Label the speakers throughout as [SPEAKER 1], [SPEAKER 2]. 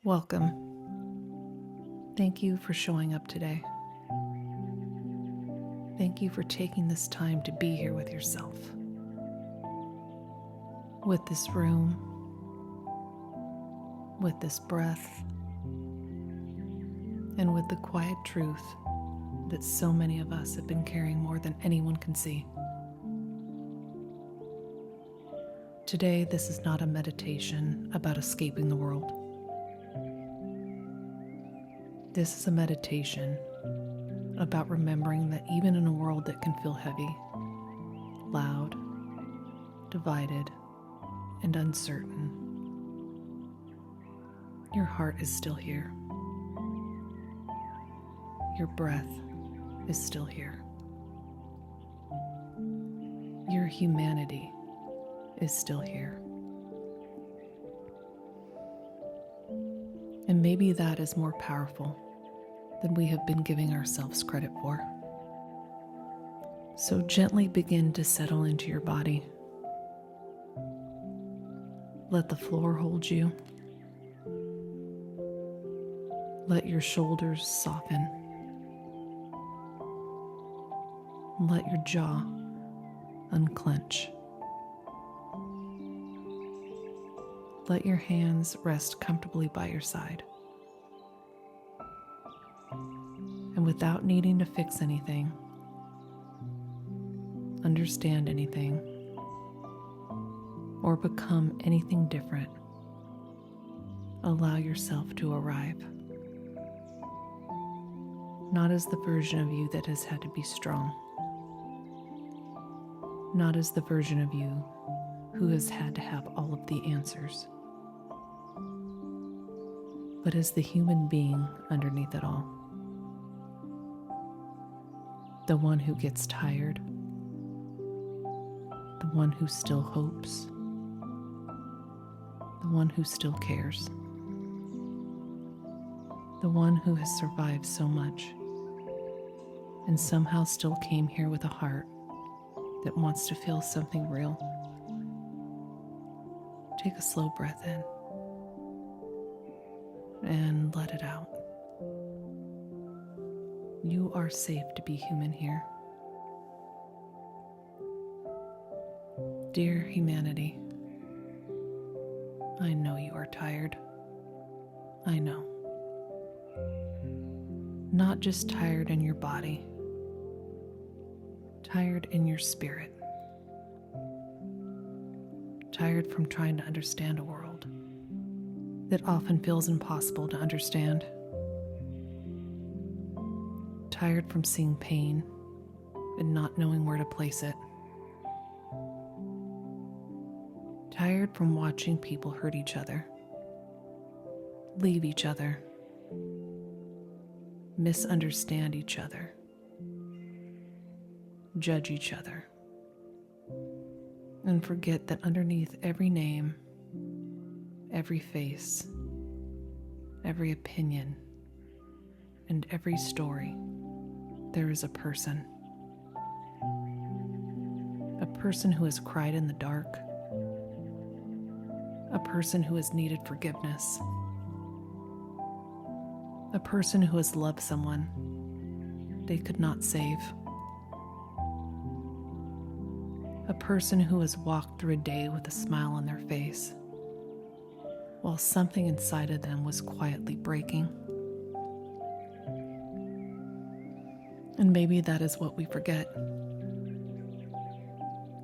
[SPEAKER 1] Welcome. Thank you for showing up today. Thank you for taking this time to be here with yourself, with this room, with this breath, and with the quiet truth that so many of us have been carrying more than anyone can see. Today, this is not a meditation about escaping the world. This is a meditation about remembering that even in a world that can feel heavy, loud, divided, and uncertain, your heart is still here. Your breath is still here. Your humanity is still here. And maybe that is more powerful than we have been giving ourselves credit for. So gently begin to settle into your body. Let the floor hold you. Let your shoulders soften. Let your jaw unclench. Let your hands rest comfortably by your side. And without needing to fix anything, understand anything, or become anything different, allow yourself to arrive. Not as the version of you that has had to be strong. Not as the version of you who has had to have all of the answers, but as the human being underneath it all. The one who gets tired, the one who still hopes, the one who still cares, the one who has survived so much and somehow still came here with a heart that wants to feel something real. Take a slow breath in and let it out. You are safe to be human here. Dear humanity, I know you are tired. I know. Not just tired in your body, tired in your spirit. Tired from trying to understand a world that often feels impossible to understand. Tired from seeing pain and not knowing where to place it. Tired from watching people hurt each other, leave each other, misunderstand each other, judge each other, and forget that underneath every name, every face, every opinion, and every story, there is a person. A person who has cried in the dark. A person who has needed forgiveness. A person who has loved someone they could not save. A person who has walked through a day with a smile on their face, while something inside of them was quietly breaking. And maybe that is what we forget.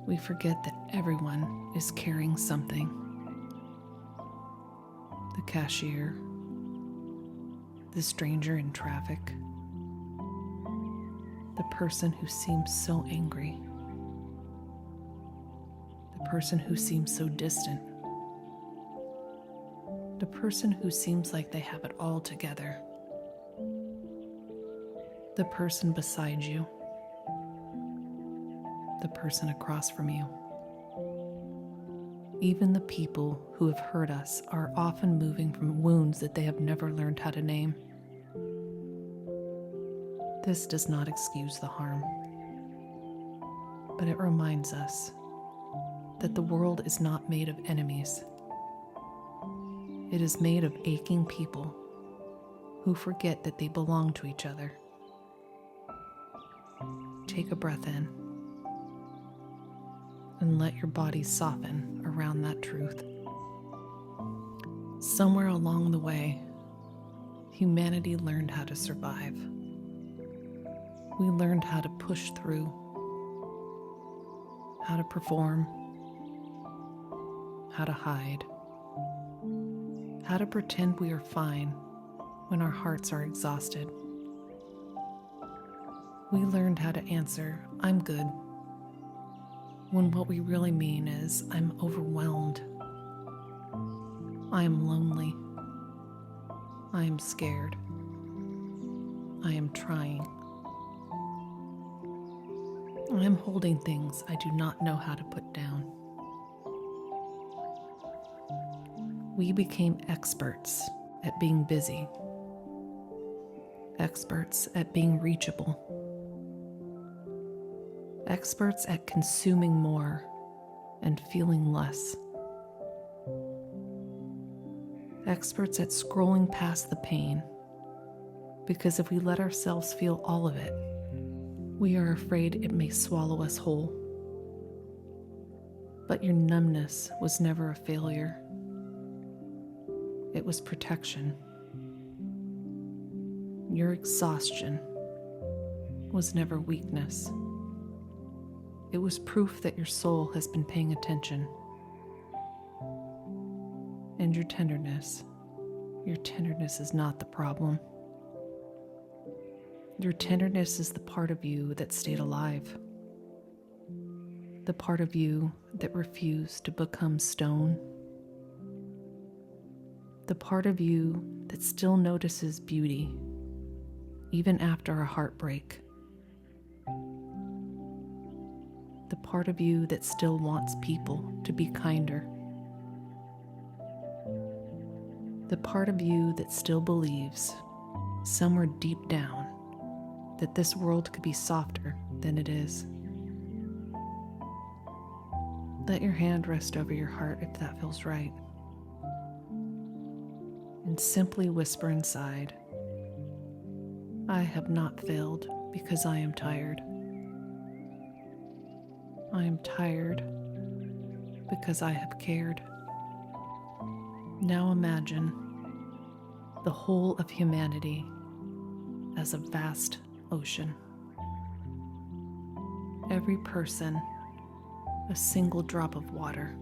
[SPEAKER 1] We forget that everyone is carrying something. The cashier, the stranger in traffic, the person who seems so angry, the person who seems so distant, the person who seems like they have it all together, the person beside you, the person across from you. Even the people who have hurt us are often moving from wounds that they have never learned how to name. This does not excuse the harm, but it reminds us that the world is not made of enemies. It is made of aching people who forget that they belong to each other. Take a breath in and let your body soften around that truth. Somewhere along the way, humanity learned how to survive. We learned how to push through, how to perform, how to hide, how to pretend we are fine when our hearts are exhausted. We learned how to answer, "I'm good," when what we really mean is, "I'm overwhelmed. I am lonely. I am scared. I am trying. I am holding things I do not know how to put down." We became experts at being busy, experts at being reachable, experts at consuming more and feeling less, experts at scrolling past the pain, because if we let ourselves feel all of it, we are afraid it may swallow us whole. But your numbness was never a failure. It was protection. Your exhaustion was never weakness. It was proof that your soul has been paying attention. And your tenderness is not the problem. Your tenderness is the part of you that stayed alive. The part of you that refused to become stone. The part of you that still notices beauty, even after a heartbreak. The part of you that still wants people to be kinder. The part of you that still believes, somewhere deep down, that this world could be softer than it is. Let your hand rest over your heart if that feels right. And simply whisper inside, "I have not failed because I am tired. I am tired because I have cared." Now imagine the whole of humanity as a vast ocean. Every person a single drop of water.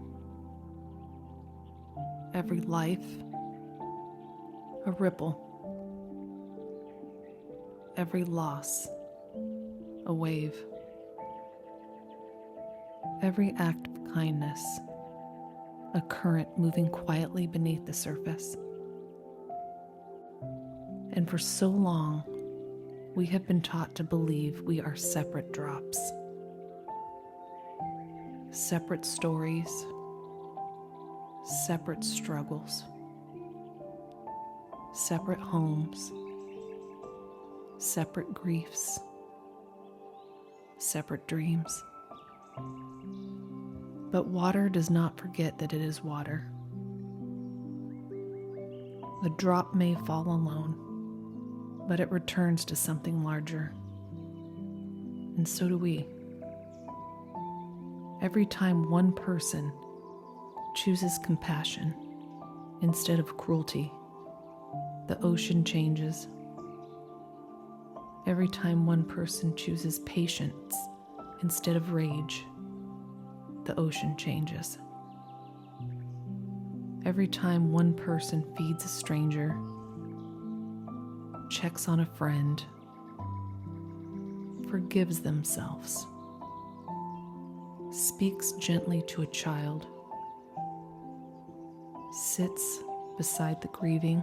[SPEAKER 1] Every life a ripple. Every loss a wave. Every act of kindness a current moving quietly beneath the surface. And for so long, we have been taught to believe we are separate drops, separate stories, separate struggles, separate homes, separate griefs, separate dreams. But water does not forget that it is water. The drop may fall alone, but it returns to something larger. And so do we. Every time one person chooses compassion instead of cruelty, the ocean changes. Every time one person chooses patience instead of rage, the ocean changes. Every time one person feeds a stranger, checks on a friend, forgives themselves, speaks gently to a child, sits beside the grieving,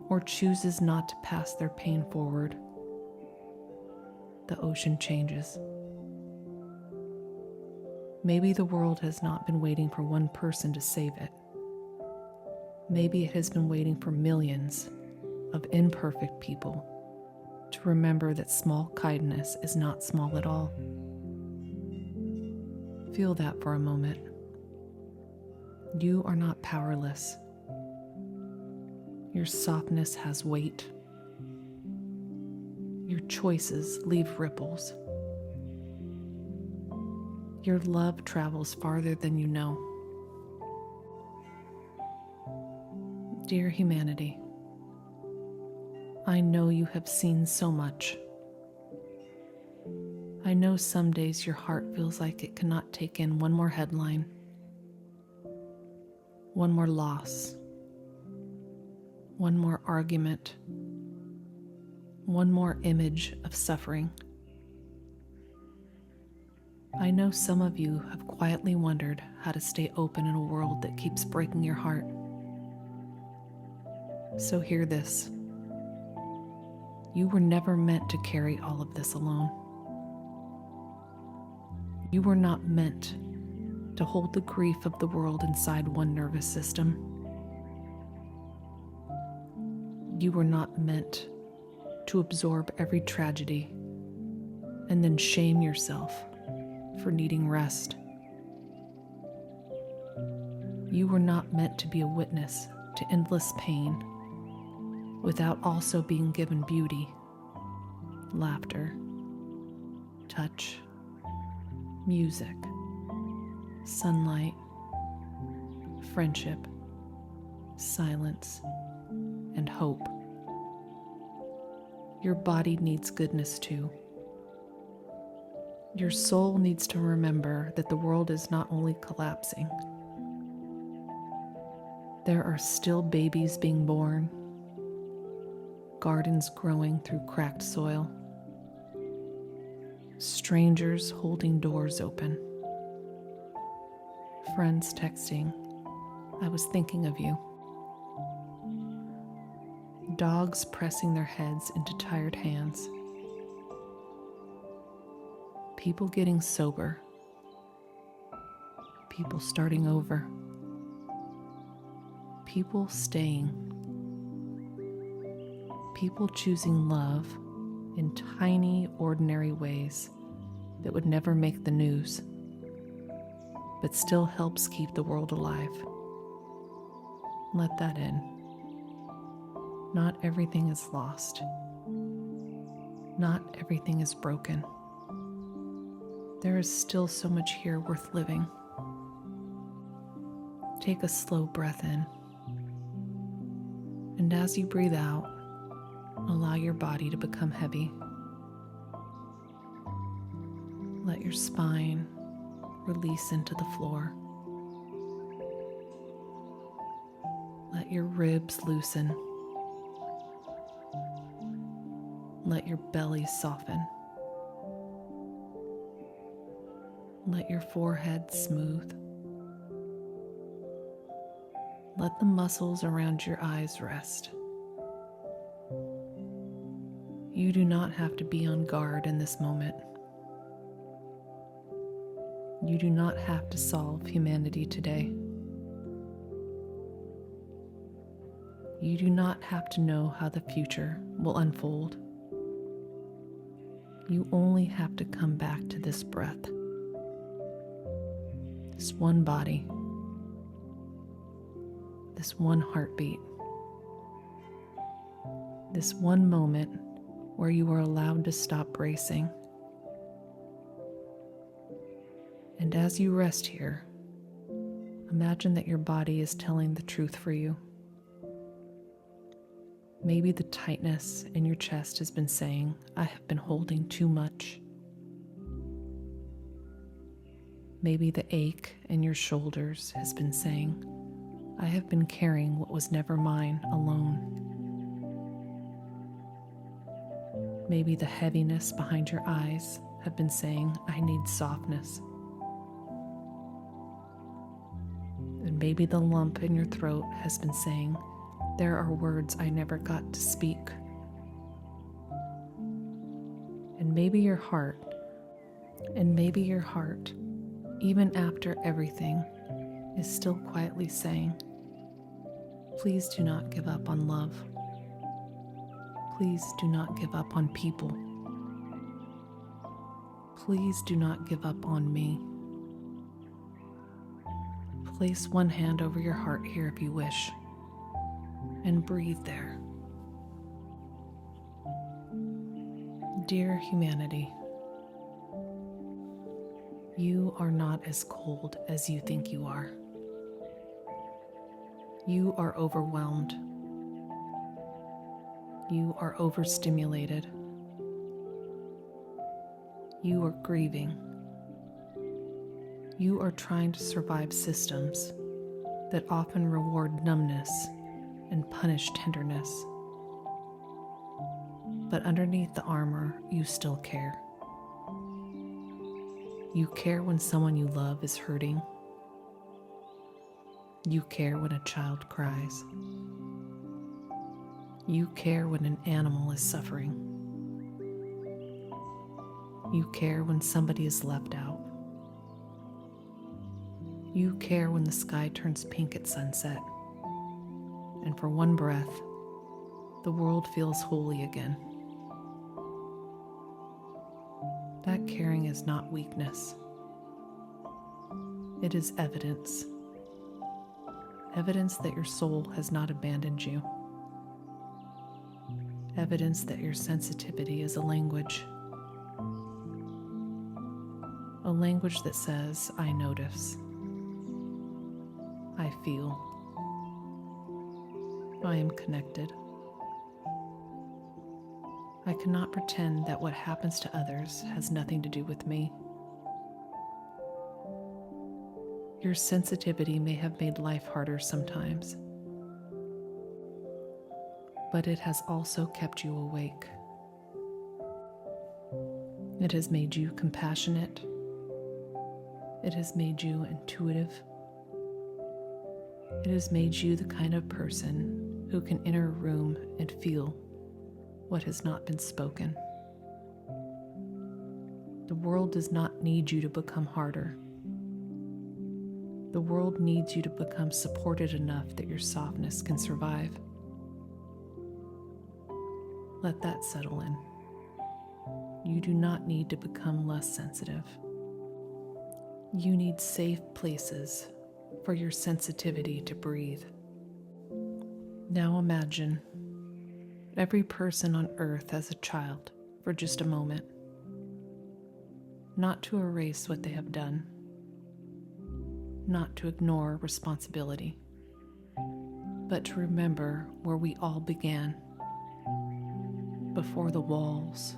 [SPEAKER 1] or chooses not to pass their pain forward, the ocean changes. Maybe the world has not been waiting for one person to save it. Maybe it has been waiting for millions of imperfect people to remember that small kindness is not small at all. Feel that for a moment. You are not powerless. Your softness has weight. Your choices leave ripples. Your love travels farther than you know. Dear humanity, I know you have seen so much. I know some days your heart feels like it cannot take in one more headline, one more loss, one more argument, one more image of suffering. I know some of you have quietly wondered how to stay open in a world that keeps breaking your heart. So hear this. You were never meant to carry all of this alone. You were not meant to hold the grief of the world inside one nervous system. You were not meant to absorb every tragedy and then shame yourself for needing rest. You were not meant to be a witness to endless pain without also being given beauty, laughter, touch, music, sunlight, friendship, silence, and hope. Your body needs goodness too. Your soul needs to remember that the world is not only collapsing. There are still babies being born, gardens growing through cracked soil, strangers holding doors open, friends texting, "I was thinking of you," dogs pressing their heads into tired hands, people getting sober, people starting over, people staying, people choosing love in tiny, ordinary ways that would never make the news, but still helps keep the world alive. Let that in. Not everything is lost. Not everything is broken. There is still so much here worth living. Take a slow breath in. And as you breathe out, allow your body to become heavy. Let your spine release into the floor. Let your ribs loosen. Let your belly soften. Let your forehead smooth. Let the muscles around your eyes rest. You do not have to be on guard in this moment. You do not have to solve humanity today. You do not have to know how the future will unfold. You only have to come back to this breath, this one body, this one heartbeat, this one moment where you are allowed to stop racing. And as you rest here, imagine that your body is telling the truth for you. Maybe the tightness in your chest has been saying, "I have been holding too much." Maybe the ache in your shoulders has been saying, "I have been carrying what was never mine alone." Maybe the heaviness behind your eyes have been saying, "I need softness." And maybe the lump in your throat has been saying, "There are words I never got to speak." And maybe your heart, even after everything, is still quietly saying, "Please do not give up on love. Please do not give up on people. Please do not give up on me. Place one hand over your heart here if you wish, and breathe there. Dear humanity, you are not as cold as you think you are. You are overwhelmed. You are overstimulated. You are grieving. You are trying to survive systems that often reward numbness and punish tenderness. But underneath the armor, you still care. You care when someone you love is hurting. You care when a child cries. You care when an animal is suffering. You care when somebody is left out. You care when the sky turns pink at sunset, and for one breath, the world feels holy again. That caring is not weakness. It is evidence. Evidence that your soul has not abandoned you. Evidence that your sensitivity is a language. A language that says, I notice. I feel. I am connected. I cannot pretend that what happens to others has nothing to do with me. Your sensitivity may have made life harder sometimes, but it has also kept you awake. It has made you compassionate. It has made you intuitive. It has made you the kind of person who can enter a room and feel what has not been spoken. The world does not need you to become harder. The world needs you to become supported enough that your softness can survive. Let that settle in. You do not need to become less sensitive. You need safe places for your sensitivity to breathe. Now imagine every person on earth as a child for just a moment, not to erase what they have done, not to ignore responsibility, but to remember where we all began, before the walls,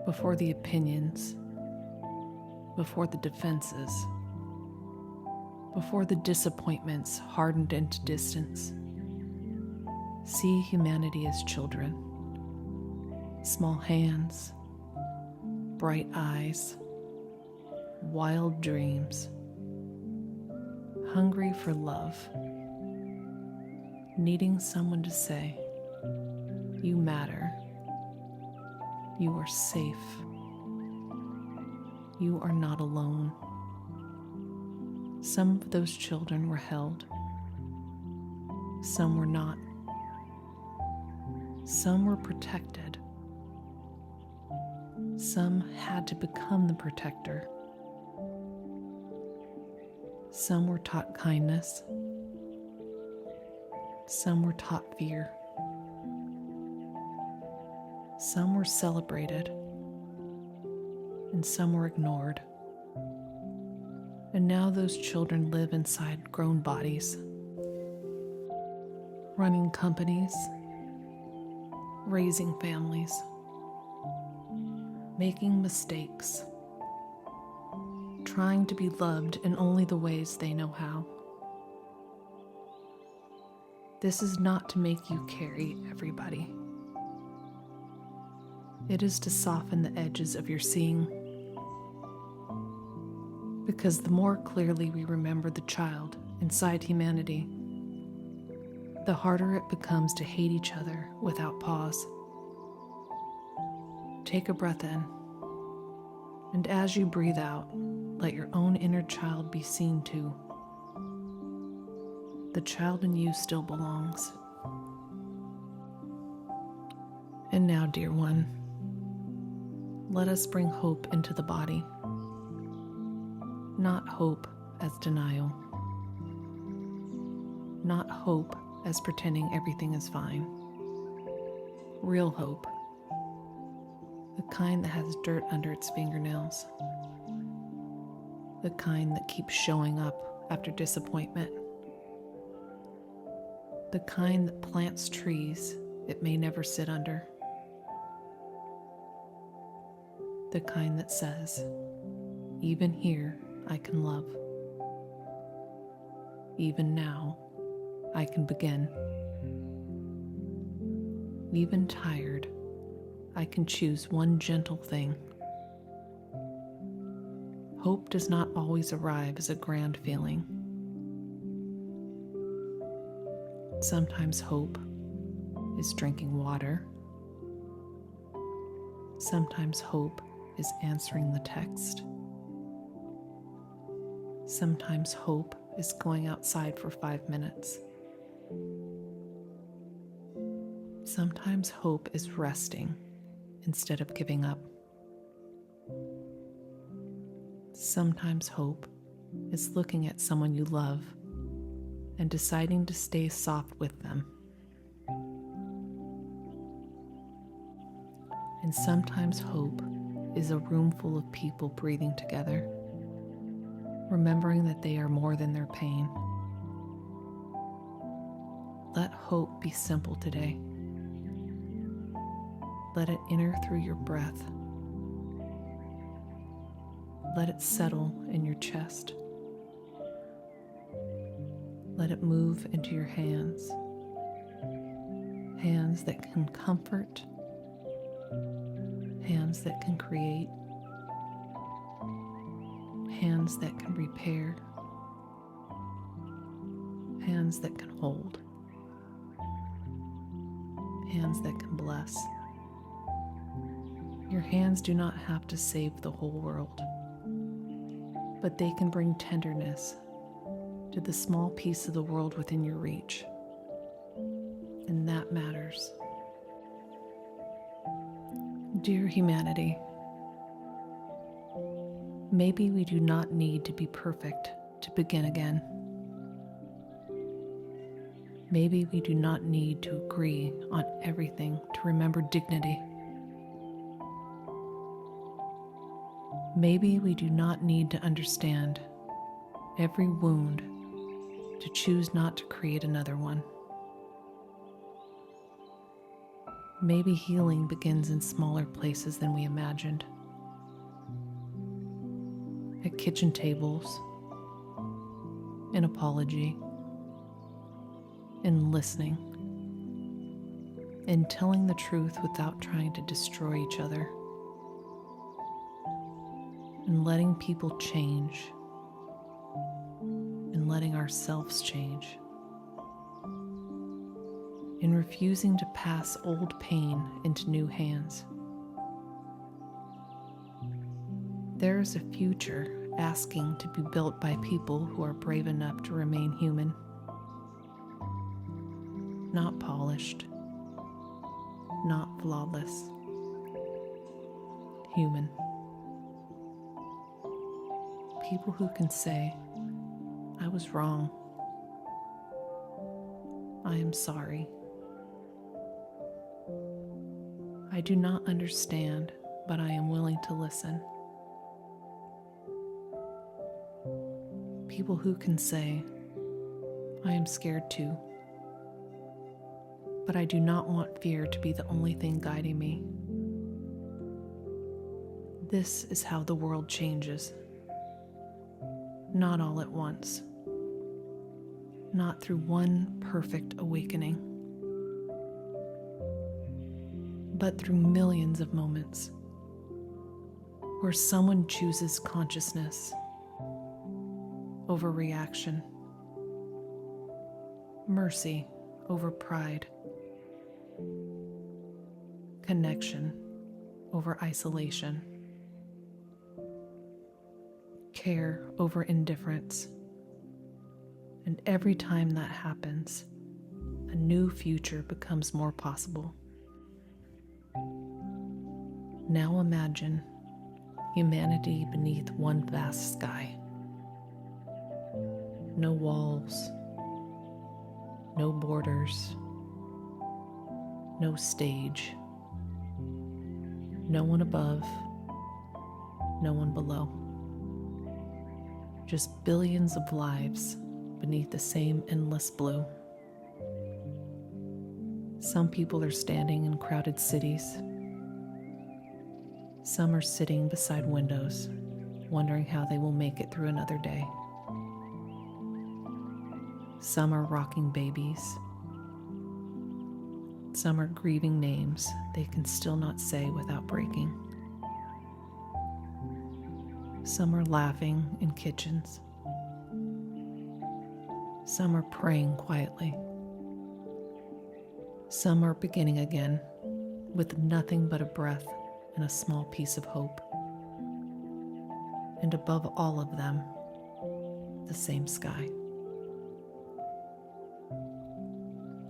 [SPEAKER 1] before the opinions, before the defenses, before the disappointments hardened into distance. See humanity as children. Small hands, bright eyes, wild dreams, hungry for love, needing someone to say, you matter, you are safe, you are not alone. Some of those children were held, some were not. Some were protected. Some had to become the protector. Some were taught kindness. Some were taught fear. Some were celebrated. And some were ignored. And now those children live inside grown bodies, running companies, raising families, making mistakes, trying to be loved in only the ways they know how. This is not to make you carry everybody. It is to soften the edges of your seeing, because the more clearly we remember the child inside humanity, the harder it becomes to hate each other without pause. Take a breath in, and as you breathe out, let your own inner child be seen too. The child in you still belongs. And now, dear one, let us bring hope into the body. Not hope as denial, hope as pretending everything is fine. Real hope. The kind that has dirt under its fingernails. The kind that keeps showing up after disappointment. The kind that plants trees it may never sit under. The kind that says, even here I can love. Even now I can begin. Even tired, I can choose one gentle thing. Hope does not always arrive as a grand feeling. Sometimes hope is drinking water. Sometimes hope is answering the text. Sometimes hope is going outside for 5 minutes. Sometimes hope is resting instead of giving up. Sometimes hope is looking at someone you love and deciding to stay soft with them. And sometimes hope is a room full of people breathing together, remembering that they are more than their pain. Let hope be simple today. Let it enter through your breath. Let it settle in your chest. Let it move into your hands. Hands that can comfort. Hands that can create. Hands that can repair. Hands that can hold. Hands that can bless. Your hands do not have to save the whole world, but they can bring tenderness to the small piece of the world within your reach, and that matters. Dear humanity, maybe we do not need to be perfect to begin again. Maybe we do not need to agree on everything to remember dignity. Maybe we do not need to understand every wound to choose not to create another one. Maybe healing begins in smaller places than we imagined. At kitchen tables, in apology, in listening, in telling the truth without trying to destroy each other, in letting people change, in letting ourselves change, in refusing to pass old pain into new hands. There is a future asking to be built by people who are brave enough to remain human, not polished, not flawless, human. People who can say, I was wrong. I am sorry. I do not understand, but I am willing to listen. People who can say, I am scared too, but I do not want fear to be the only thing guiding me. This is how the world changes. Not all at once. Not through one perfect awakening, but through millions of moments where someone chooses consciousness over reaction, mercy over pride, connection over isolation, care over indifference. And every time that happens, a new future becomes more possible. Now imagine humanity beneath one vast sky. No walls, no borders, no stage, no one above, no one below. Just billions of lives beneath the same endless blue. Some people are standing in crowded cities. Some are sitting beside windows, wondering how they will make it through another day. Some are rocking babies. Some are grieving names they can still not say without breaking. Some are laughing in kitchens. Some are praying quietly. Some are beginning again with nothing but a breath and a small piece of hope. And above all of them, the same sky.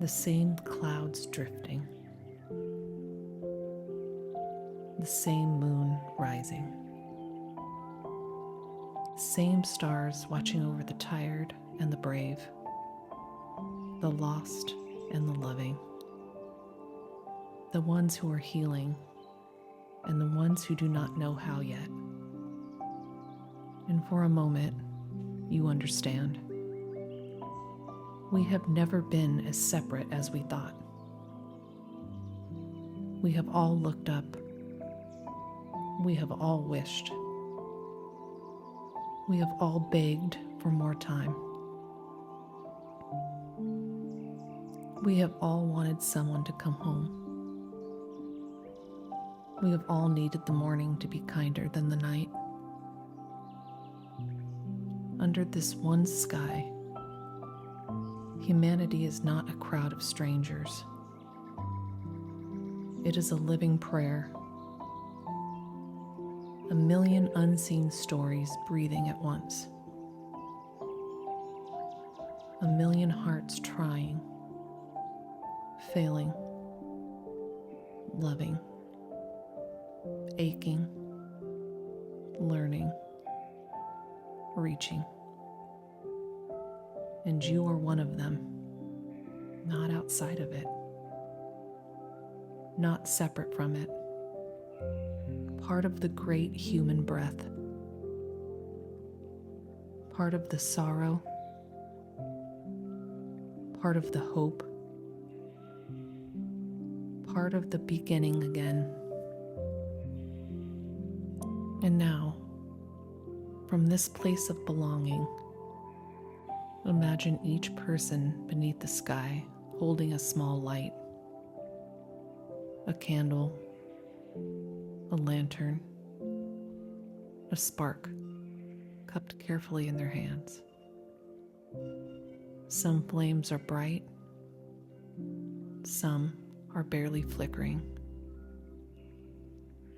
[SPEAKER 1] The same clouds drifting. The same moon rising. Same stars watching over the tired and the brave, the lost and the loving, the ones who are healing and the ones who do not know how yet. And for a moment, you understand. We have never been as separate as we thought. We have all looked up. We have all wished. We have all begged for more time. We have all wanted someone to come home. We have all needed the morning to be kinder than the night. Under this one sky, humanity is not a crowd of strangers. It is a living prayer. A million unseen stories breathing at once. A million hearts trying, failing, loving, aching, learning, reaching. And you are one of them, not outside of it, not separate from it, part of the great human breath, part of the sorrow, part of the hope, part of the beginning again. And now, from this place of belonging, imagine each person beneath the sky holding a small light, a candle, a lantern, a spark cupped carefully in their hands. Some flames are bright, some are barely flickering.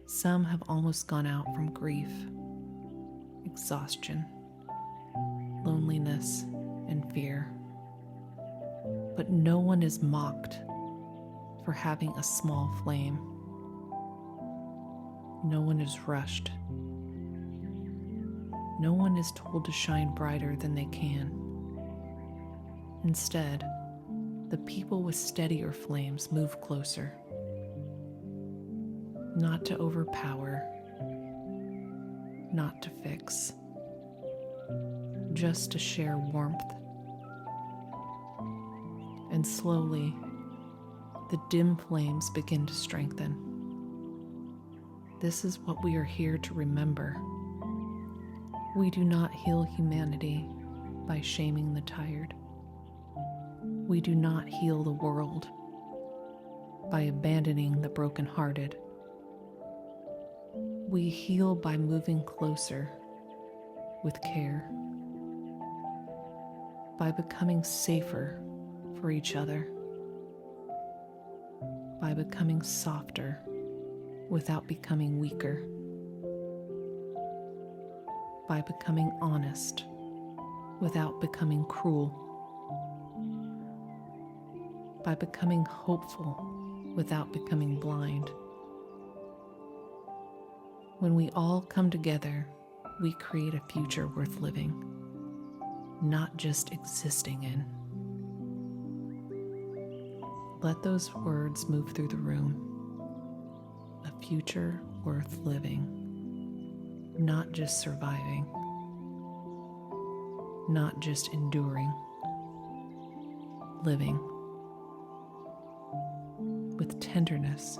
[SPEAKER 1] Some have almost gone out from grief, exhaustion, loneliness, and fear. But no one is mocked for having a small flame. No one is rushed. No one is told to shine brighter than they can. Instead, the people with steadier flames move closer, not to overpower, not to fix, just to share warmth. And slowly, the dim flames begin to strengthen. This is what we are here to remember. We do not heal humanity by shaming the tired. We do not heal the world by abandoning the brokenhearted. We heal by moving closer with care, by becoming safer for each other, by becoming softer without becoming weaker, by becoming honest without becoming cruel, by becoming hopeful without becoming blind. When we all come together, we create a future worth living, not just existing in. Let those words move through the room. A future worth living, not just surviving, not just enduring, living with tenderness,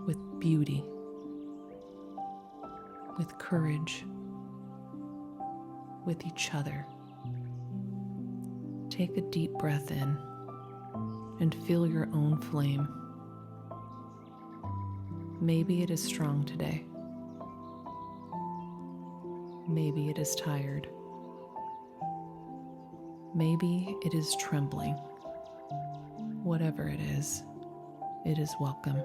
[SPEAKER 1] with beauty, with courage, with each other. Take a deep breath in and feel your own flame. Maybe it is strong today. Maybe it is tired. Maybe it is trembling. Whatever it is welcome.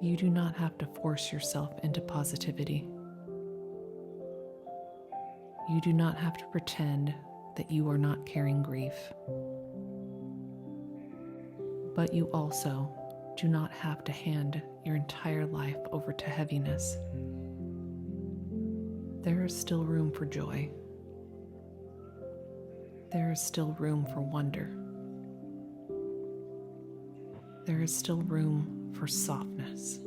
[SPEAKER 1] You do not have to force yourself into positivity. You do not have to pretend that you are not carrying grief. But you also do not have to hand your entire life over to heaviness. There is still room for joy. There is still room for wonder. There is still room for softness.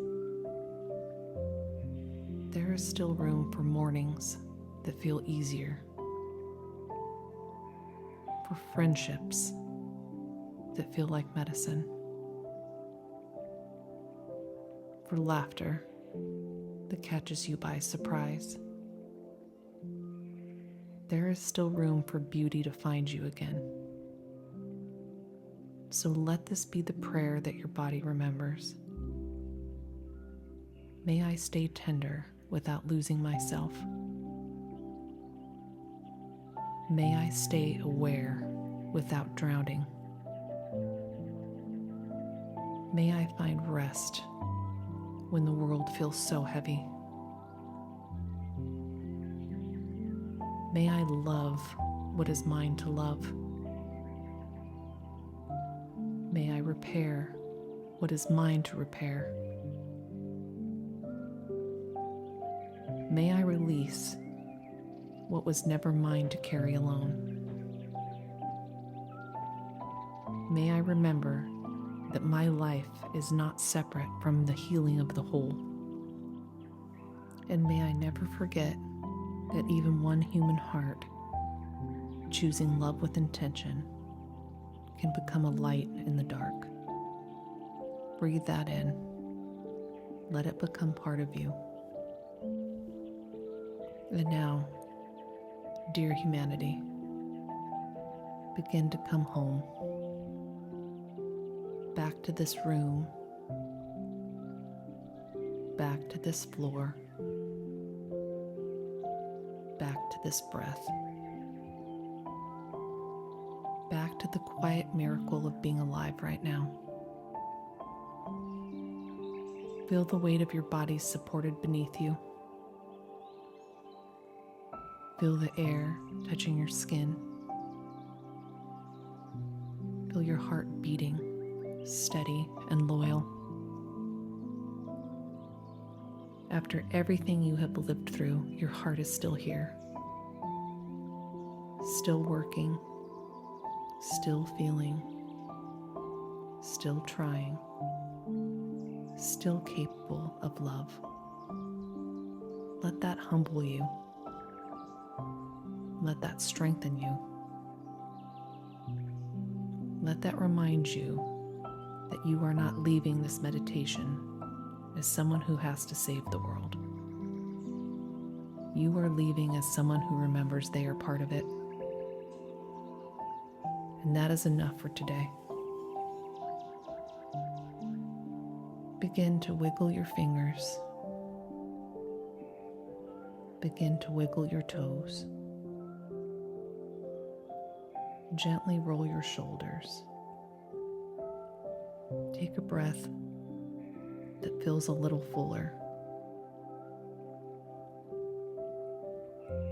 [SPEAKER 1] There is still room for mornings that feel easier, for friendships that feel like medicine, for laughter that catches you by surprise. There is still room for beauty to find you again. So let this be the prayer that your body remembers. May I stay tender without losing myself. May I stay aware without drowning. May I find rest when the world feels so heavy. May I love what is mine to love. May I repair what is mine to repair. May I release what was never mine to carry alone. May I remember that my life is not separate from the healing of the whole. And may I never forget that even one human heart choosing love with intention can become a light in the dark. Breathe that in. Let it become part of you. And now, dear humanity, begin to come home. Back to this room. Back to this floor. Back to this breath. Back to the quiet miracle of being alive right now. Feel the weight of your body supported beneath you. Feel the air touching your skin. Feel your heart beating, steady and loyal. After everything you have lived through, your heart is still here. Still working, still feeling, still trying, still capable of love. Let that humble you. Let that strengthen you. Let that remind you that you are not leaving this meditation as someone who has to save the world. You are leaving as someone who remembers they are part of it. And that is enough for today. Begin to wiggle your fingers. Begin to wiggle your toes. Gently roll your shoulders. Take a breath that feels a little fuller.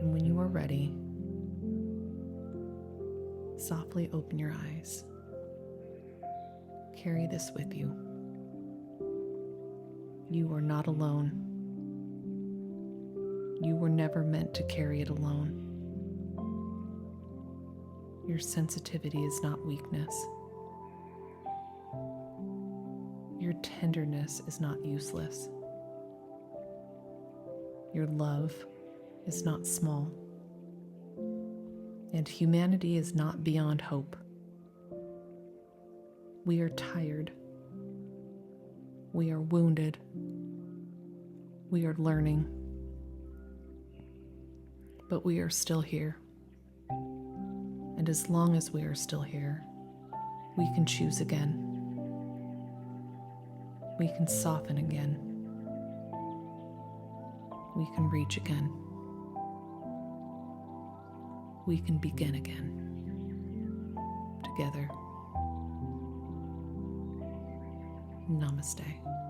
[SPEAKER 1] And when you are ready, softly open your eyes. Carry this with you. You are not alone. You were never meant to carry it alone. Your sensitivity is not weakness. Your tenderness is not useless. Your love is not small. And humanity is not beyond hope. We are tired. We are wounded. We are learning. But we are still here. And as long as we are still here, we can choose again. We can soften again. We can reach again. We can begin again. Together. Namaste.